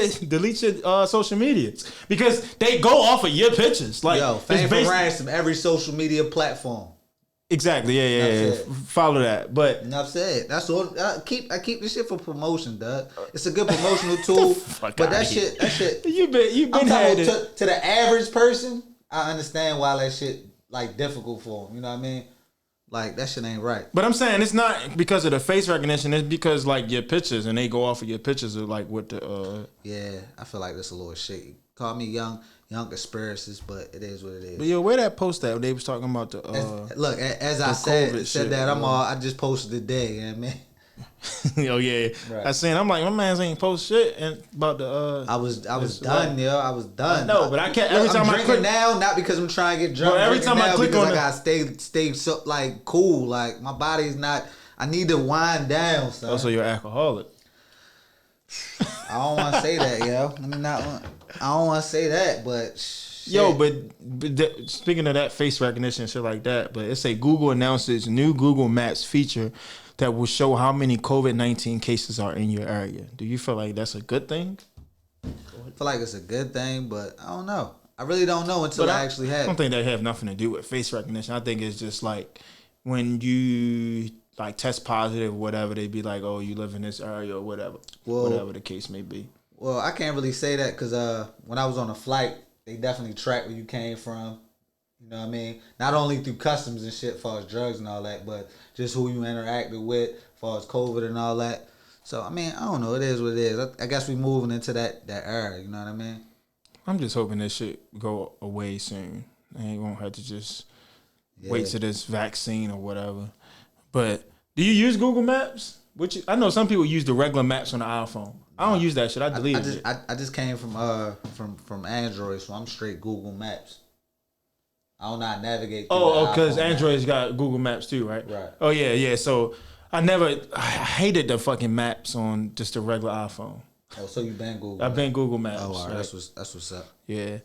Speaker 2: your social medias because they go off of your pictures. Like,
Speaker 1: yo, Fame4Ransom, every social media platform.
Speaker 2: Exactly, yeah. Follow that, but
Speaker 1: enough said. That's all. I keep this shit for promotion, dog. It's a good promotional tool, but that shit.
Speaker 2: You been had it.
Speaker 1: To the average person. I understand why that shit like difficult for them. You know what I mean? Like that shit ain't right.
Speaker 2: But I'm saying it's not because of the face recognition. It's because like your pictures and they go off of your pictures of like with the.
Speaker 1: Yeah, I feel like that's a little shady. Call me young conspiracists, but it is what it is.
Speaker 2: But yo, where that post at? They was talking about the.
Speaker 1: Look, as I said shit, that I just posted today. You know what I mean?
Speaker 2: Oh yeah, right. I seen. I'm like, my man's ain't post shit and about the.
Speaker 1: I was done, yo. I was done.
Speaker 2: No, but I can't. Every time I click
Speaker 1: now, not because I'm trying to get drunk.
Speaker 2: Every time I click on,
Speaker 1: I gotta stay so like cool. Like my body's not. I need to wind down. Son.
Speaker 2: Oh, so you're an alcoholic.
Speaker 1: I don't want to say that, yo. I don't want to say that, but. Shit.
Speaker 2: Yo, but speaking of that face recognition and shit like that, but it say Google announces new Google Maps feature that will show how many COVID-19 cases are in your area. Do you feel like that's a good thing?
Speaker 1: I feel like it's a good thing, but I don't know. I really don't know until I actually have it.
Speaker 2: I don't think that have nothing to do with face recognition. I think it's just like when you like test positive or whatever, they be like, oh, you live in this area or whatever. Whatever the case may be.
Speaker 1: Well, I can't really say that because when I was on a flight, they definitely track where you came from. You know what I mean? Not only through customs and shit, as far as drugs and all that, but just who you interacted with, as far as COVID and all that. So, I mean, I don't know. It is what it is. I guess we moving into that era. You know what I mean?
Speaker 2: I'm just hoping this shit go away soon. I ain't gonna have to just wait till this vaccine or whatever. But do you use Google Maps? I know some people use the regular maps on the iPhone. I don't use that shit. I deleted it.
Speaker 1: I just came from Android, so I'm straight Google Maps. I don't know how to navigate.
Speaker 2: Because Android's got Google Maps too, right?
Speaker 1: Right.
Speaker 2: Oh yeah. So I hated the fucking maps on just a regular iPhone.
Speaker 1: Oh, so you've been Google?
Speaker 2: I've been Google Maps.
Speaker 1: Oh, all right. That's what's up.
Speaker 2: Yeah,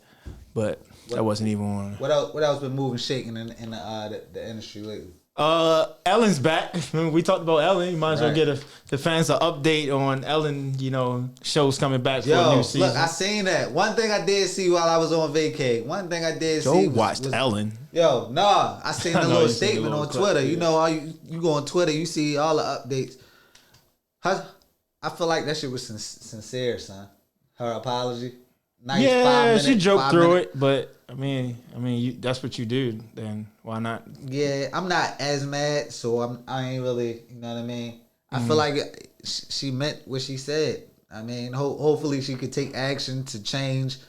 Speaker 2: but that wasn't even on.
Speaker 1: What else been moving, shaking in the industry lately?
Speaker 2: Ellen's back. We talked about Ellen. You might as well get the fans an update on Ellen. You know, shows coming back for a new season.
Speaker 1: Look, I seen that. One thing I did see while I was on vacay. One thing I did see
Speaker 2: watched Ellen.
Speaker 1: Yo, nah, I seen a little statement on Twitter. You know, you go on Twitter, you see all the updates. I feel like that shit was sincere, son. Her apology. Nice,
Speaker 2: yeah,
Speaker 1: 5 minutes,
Speaker 2: she joked through it, but I mean, that's what you do. Then why not?
Speaker 1: Yeah, I'm not as mad, so I ain't really, you know what I mean. I feel like she meant what she said. I mean, hopefully she could take action to change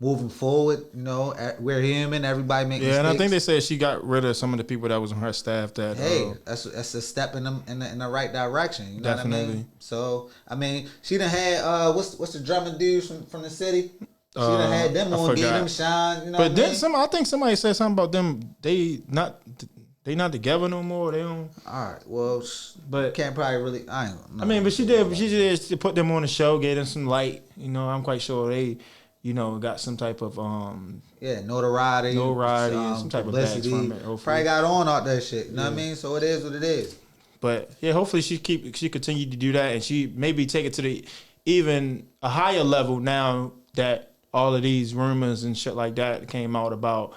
Speaker 1: moving forward. You know, we're human. Everybody makes mistakes.
Speaker 2: And I think they said she got rid of some of the people that was on her staff. That
Speaker 1: that's a step in the right direction. You know
Speaker 2: definitely.
Speaker 1: what I mean? So I mean, she done had what's the drumming dudes from the city. She done had them on, gave them shine. You know
Speaker 2: but then I think somebody said something about them. They not together no more. They don't.
Speaker 1: All right. Well, but can't probably really. I
Speaker 2: mean, but she did. She did put them on the show, gave them some light. You know, I'm quite sure they, got some type of
Speaker 1: notoriety,
Speaker 2: and some type
Speaker 1: publicity.
Speaker 2: of bags from it.
Speaker 1: Probably got on all that shit. You know what I mean? So it is what it is.
Speaker 2: But yeah, hopefully she continue to do that, and she maybe take it to the even a higher level now that all of these rumors and shit like that came out about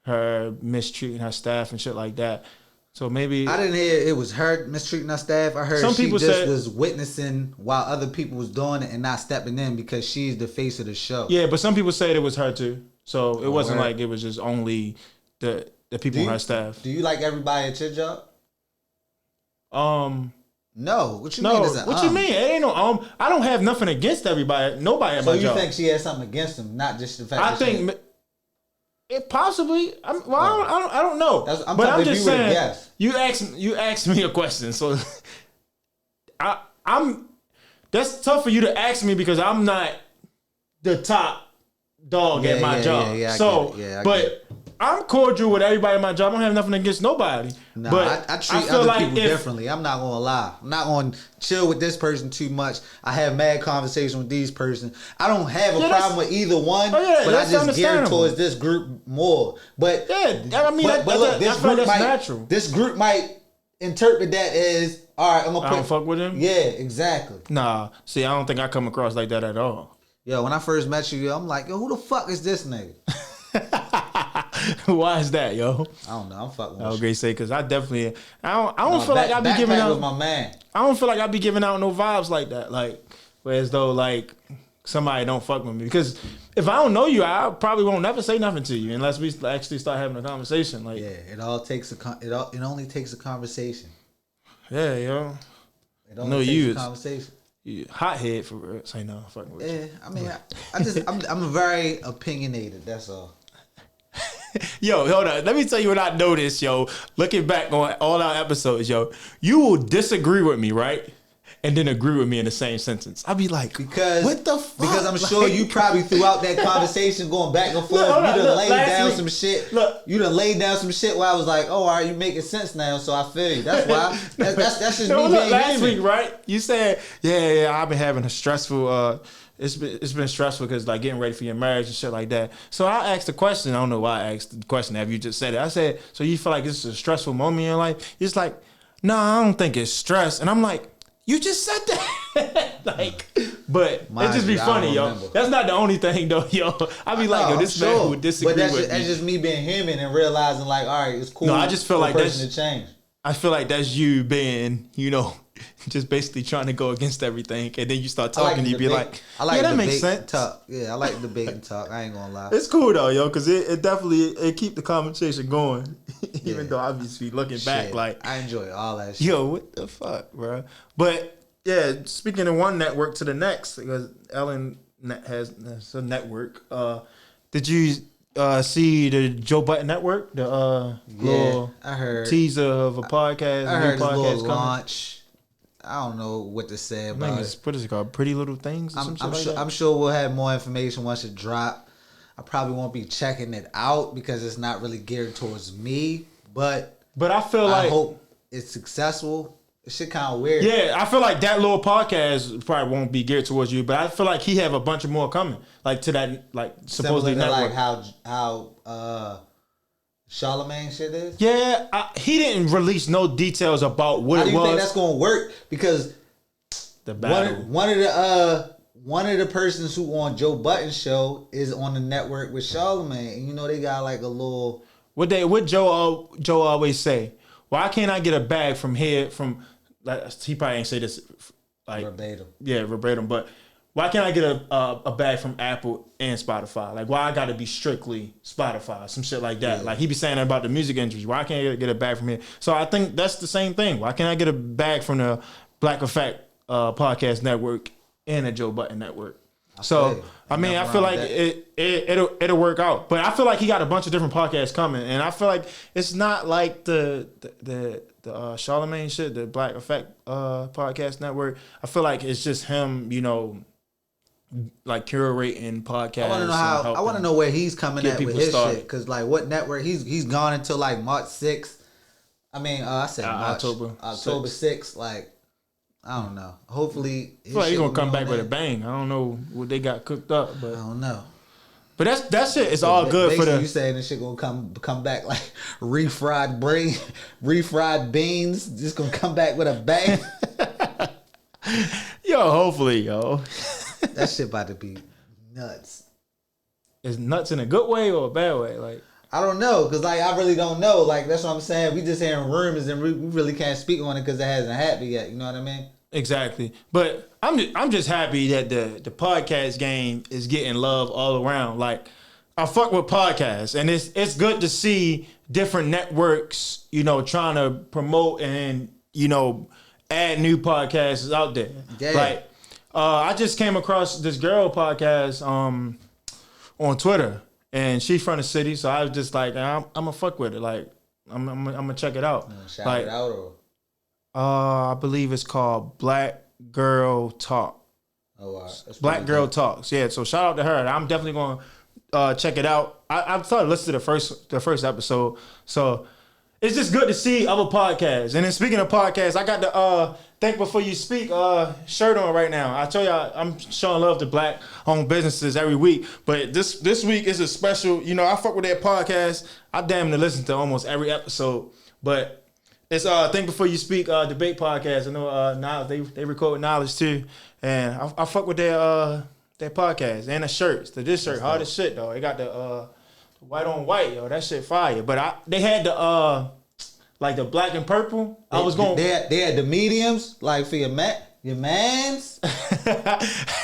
Speaker 2: her mistreating her staff and shit like that. So maybe
Speaker 1: I didn't hear it was her mistreating her staff. I heard some people was witnessing while other people was doing it and not stepping in because she's the face of the show.
Speaker 2: Yeah, but some people said it was her too. So it wasn't like it was just only the people on her staff.
Speaker 1: Do you like everybody at your job? No, what you
Speaker 2: No,
Speaker 1: mean? Is
Speaker 2: what you mean? It ain't no I don't have nothing against everybody. Nobody at
Speaker 1: so
Speaker 2: my
Speaker 1: you
Speaker 2: job.
Speaker 1: think she has something against him, not just the fact?
Speaker 2: I
Speaker 1: that
Speaker 2: think it possibly. I don't know. But I'm just saying. You asked me a question, so I'm. That's tough for you to ask me because I'm not the top dog at my job. But I'm cordial with everybody at my job. I don't have nothing against nobody.
Speaker 1: Nah,
Speaker 2: but
Speaker 1: I treat other people differently. I'm not gonna lie. I'm not gonna chill with this person too much. I have mad conversation with these person. I don't have a problem with either one, but I just gear towards this group more. But
Speaker 2: I mean,
Speaker 1: but look, this group
Speaker 2: that's
Speaker 1: might
Speaker 2: natural.
Speaker 1: This group might interpret that as all right. I'm gonna
Speaker 2: don't fuck with him.
Speaker 1: Yeah, exactly.
Speaker 2: Nah, see, I don't think I come across like that at all.
Speaker 1: Yo, when I first met you, I'm like, yo, who the fuck is this nigga?
Speaker 2: Why is that, yo?
Speaker 1: I don't know. I'm fucking with
Speaker 2: I was
Speaker 1: you.
Speaker 2: gonna say because I don't feel like I be giving out.
Speaker 1: My man.
Speaker 2: I don't feel like I be giving out no vibes like that. Like, whereas though, like somebody don't fuck with me because if I don't know you, I probably won't never say nothing to you unless we actually start having a conversation. Like,
Speaker 1: yeah, it only takes a conversation.
Speaker 2: Yeah, yo.
Speaker 1: It only takes a conversation.
Speaker 2: You hothead for real. Say no, fucking with you.
Speaker 1: Yeah, I mean, I'm very opinionated. That's all.
Speaker 2: Yo, hold on. Let me tell you what I noticed, yo. Looking back on all our episodes, yo, you will disagree with me, right? And then agree with me in the same sentence. I'll be like, what the fuck?
Speaker 1: Because I'm sure you probably throughout that conversation going back and forth, you done laid down some shit. Look, you done laid down some shit where I was like, oh, all right, you making sense now, so I feel you. That's why. That's just me being
Speaker 2: last
Speaker 1: human.
Speaker 2: week, right? You said, yeah, I've been having a stressful. It's been stressful because like getting ready for your marriage and shit like that. So I asked the question. I don't know why I asked the question. Have you just said it? I said, so you feel like this is a stressful moment in your life? It's like, no, I don't think it's stress. And I'm like, you just said that. Like, but it just be funny, yo. That's not the only thing though, yo. I be like, yo, this man would disagree with me.
Speaker 1: That's just me being human and realizing like, all right, it's cool.
Speaker 2: No, I just feel like
Speaker 1: that's to change.
Speaker 2: I feel like that's you being, just basically trying to go against everything, and then you start talking, and you be like, yeah, that makes sense.
Speaker 1: Talk. Yeah, I like debate and talk. I ain't gonna lie.
Speaker 2: It's cool though, yo, because it definitely keep the conversation going, even though obviously looking back, like
Speaker 1: I enjoy all that shit.
Speaker 2: Yo, what the fuck, bro? But yeah, speaking of one network to the next, because Ellen has a network. Did you see the Joe Budden Network? The little
Speaker 1: I heard
Speaker 2: teaser of a podcast.
Speaker 1: I heard his
Speaker 2: podcast
Speaker 1: little launch. I don't know what to say about it.
Speaker 2: What is it called? Pretty Little Things?
Speaker 1: I'm sure we'll have more information once it drop. I probably won't be checking it out because it's not really geared towards me. But
Speaker 2: I feel like
Speaker 1: I hope it's successful. It's shit kind of weird.
Speaker 2: Yeah, I feel like that little podcast probably won't be geared towards you, but I feel like he have a bunch of more coming, like to that, like supposedly network.
Speaker 1: Like how Charlemagne shit is.
Speaker 2: Yeah, he didn't release no details about what it was.
Speaker 1: How do you think that's gonna work? Because
Speaker 2: the battle.
Speaker 1: One of the persons who on Joe Budden's show is on the network with Charlemagne, and they got like a little.
Speaker 2: What Joe always say? Why can't I get a bag from here from? Like, he probably ain't say this like
Speaker 1: verbatim.
Speaker 2: Yeah, verbatim. But why can't I get a bag from Apple and Spotify? Like, why I got to be strictly Spotify? Some shit like that. Yeah. Like he be saying that about the music industry. Why can't I get a bag from here? So I think that's the same thing. Why can't I get a bag from the Black Effect podcast network and the Joe Budden network? So I mean, I feel like it'll work out. But I feel like he got a bunch of different podcasts coming, and I feel like it's not like the Charlemagne shit, the Black Effect podcast network. I feel like it's just him, like curating podcasts.
Speaker 1: I want to know where he's coming at with his shit, because like what network he's gone until like March 6th. I mean, I said March, October 6th. Like, I don't know. Hopefully,
Speaker 2: I feel like he's gonna come back with a bang. I don't know what they got cooked up, but
Speaker 1: I don't know.
Speaker 2: But that shit is all good for the.
Speaker 1: You saying this shit gonna come back like refried beans? Just gonna come back with a bang?
Speaker 2: Yo, hopefully, yo.
Speaker 1: That shit about to be nuts.
Speaker 2: Is nuts in a good way or a bad way? Like,
Speaker 1: I don't know, cause like I really don't know. Like that's what I'm saying. We just hearing rumors and we really can't speak on it because it hasn't happened yet. You know what I mean?
Speaker 2: Exactly. But I'm just happy that the podcast game is getting love all around. Like, I fuck with podcasts, and it's good to see different networks, trying to promote and add new podcasts out there.
Speaker 1: Yeah.
Speaker 2: Like, I just came across this girl podcast on Twitter, and she's from the city, so I was just like, I'm gonna fuck with it. Like, I'm gonna check it out.
Speaker 1: Shout
Speaker 2: like,
Speaker 1: it out or?
Speaker 2: I believe it's called Black Girl Talk.
Speaker 1: Oh, wow.
Speaker 2: Black Girl Talks. Yeah, so shout out to her. I'm definitely gonna check it out. I've started listening to the first episode, so it's just good to see other podcasts. And then speaking of podcasts, I got the Think Before You Speak shirt on right now. I tell y'all, I'm showing love to black-owned businesses every week, but this week is a special. You know, I fuck with that podcast. I damn near listen to almost every episode, but it's Think Before You Speak debate podcast. I know Knowledge, they record with Knowledge too, and I fuck with their podcast and the shirts. This shirt hard as shit though. It got the white on white, yo. That shit fire. But they had the like the black and purple. They had the mediums, like for your mans.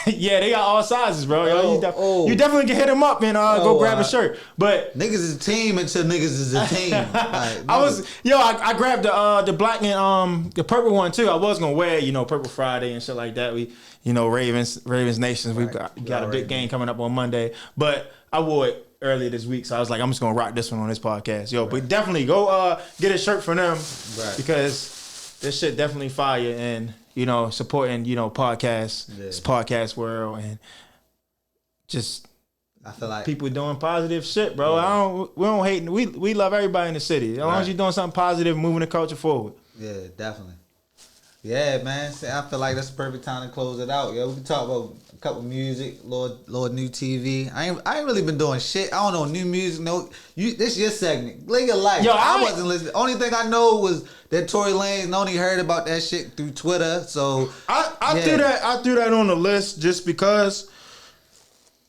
Speaker 2: Yeah, they got all sizes, bro. Yo, you definitely can hit them up and go grab a shirt. But
Speaker 1: niggas is a team until niggas is a team. Like,
Speaker 2: I grabbed the black and the purple one too. I was gonna wear, Purple Friday and shit like that. We, Ravens Nations. We've got a big game coming up on Monday. But I wore it earlier this week, so I was like, I'm just gonna rock this one on this podcast. Yo, but definitely go get a shirt for them because this shit definitely fire and supporting podcasts, this podcast world, and just I feel like people doing positive shit, bro. Yeah. We don't hate. We love everybody in the city. As long as you're doing something positive, moving the culture forward.
Speaker 1: Yeah, definitely. Yeah, man. I feel like that's the perfect time to close it out. Yo, we can talk about a couple music, Lord new TV. I ain't really been doing shit. I don't know new music. This your segment. Live your life. Yo, I wasn't listening. Only thing I know was that Tory Lanez only heard about that shit through Twitter. So
Speaker 2: I threw that on the list just because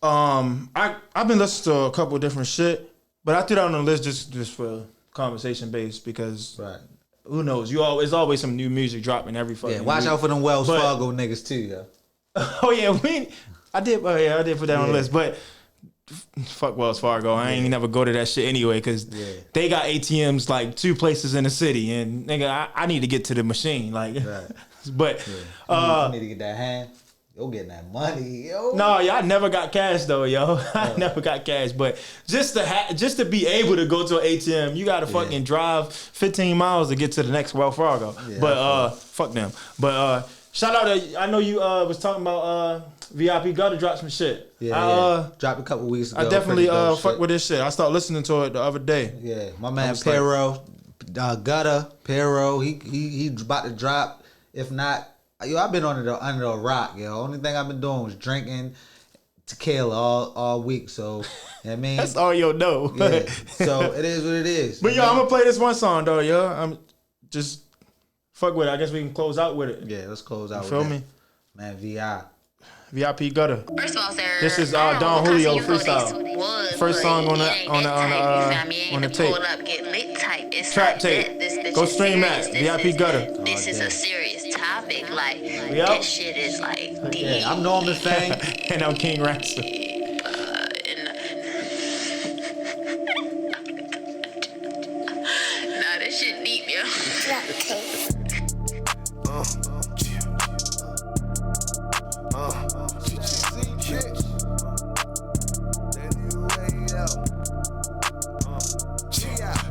Speaker 2: I've been listening to a couple of different shit, but I threw that on the list just for conversation based because who knows? It's always some new music dropping every fucking
Speaker 1: watch
Speaker 2: week.
Speaker 1: out for them Wells Fargo niggas too, yo.
Speaker 2: Oh yeah, I did put that on the list, but fuck Wells Fargo. I ain't never go to that shit anyway because they got ATMs like 2 places in the city, and nigga, I need to get to the machine, like. But
Speaker 1: you need to get that hand. Yo, getting that money, yo.
Speaker 2: No, I never got cash though, yo. I never got cash, but just to be able to go to an ATM, you gotta fucking drive 15 miles to get to the next Wells Fargo. But fuck them. But shout out to, I know you was talking about VIP Gutter dropped some shit.
Speaker 1: Dropped a couple weeks ago.
Speaker 2: I definitely fuck with this shit. I started listening to it the other day.
Speaker 1: Yeah, my man Pero, Gutter, Pero, he about to drop. If not, yo, I've been under a rock, yo. Only thing I've been doing was drinking tequila all week. So, you know what I mean?
Speaker 2: That's all you'll know.
Speaker 1: Yeah. So it is what it is.
Speaker 2: But yo, I'm gonna play this one song though, yo. I'm just fuck with it. I guess we can close out with it.
Speaker 1: Yeah, let's close out.
Speaker 2: You
Speaker 1: with
Speaker 2: feel
Speaker 1: me, man?
Speaker 2: VIP Gutter.
Speaker 4: First of all, sir,
Speaker 2: this is Don Julio freestyle. First song on the tape.
Speaker 4: Up, get lit type. It's
Speaker 2: Trap
Speaker 4: like
Speaker 2: tape.
Speaker 4: This
Speaker 2: Go stream that. VIP Gutter.
Speaker 4: This is a serious topic. Like that shit is like deep.
Speaker 1: Yeah, I'm NormanFame.
Speaker 2: And I'm King Ransom.
Speaker 4: Nah, this shit deep, yo. Trap tape.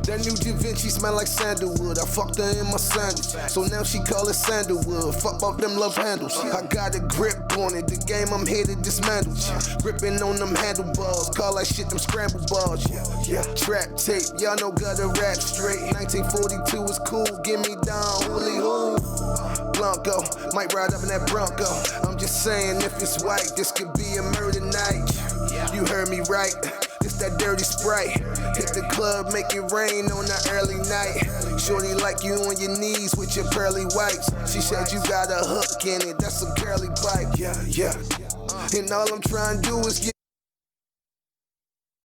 Speaker 5: That new Da Vinci smell like sandalwood. I fucked her in my sandals, so now she call it sandalwood. Fuck about them love handles. I got a grip on it. The game I'm here to dismantle. Gripping on them handlebars. Call that shit them scramble bars. Trap tape. Y'all know gotta rap straight. 1942 is cool. Give me down, holy hoo. Blanco, might ride up in that Bronco. I'm just saying, if it's white, this could be a murder night. You heard me right. It's that dirty Sprite. Hit the club, make it rain on that early night. Shorty like you on your knees with your pearly whites. She said you got a hook in it, that's a girly bite. Yeah. And all I'm trying to do is get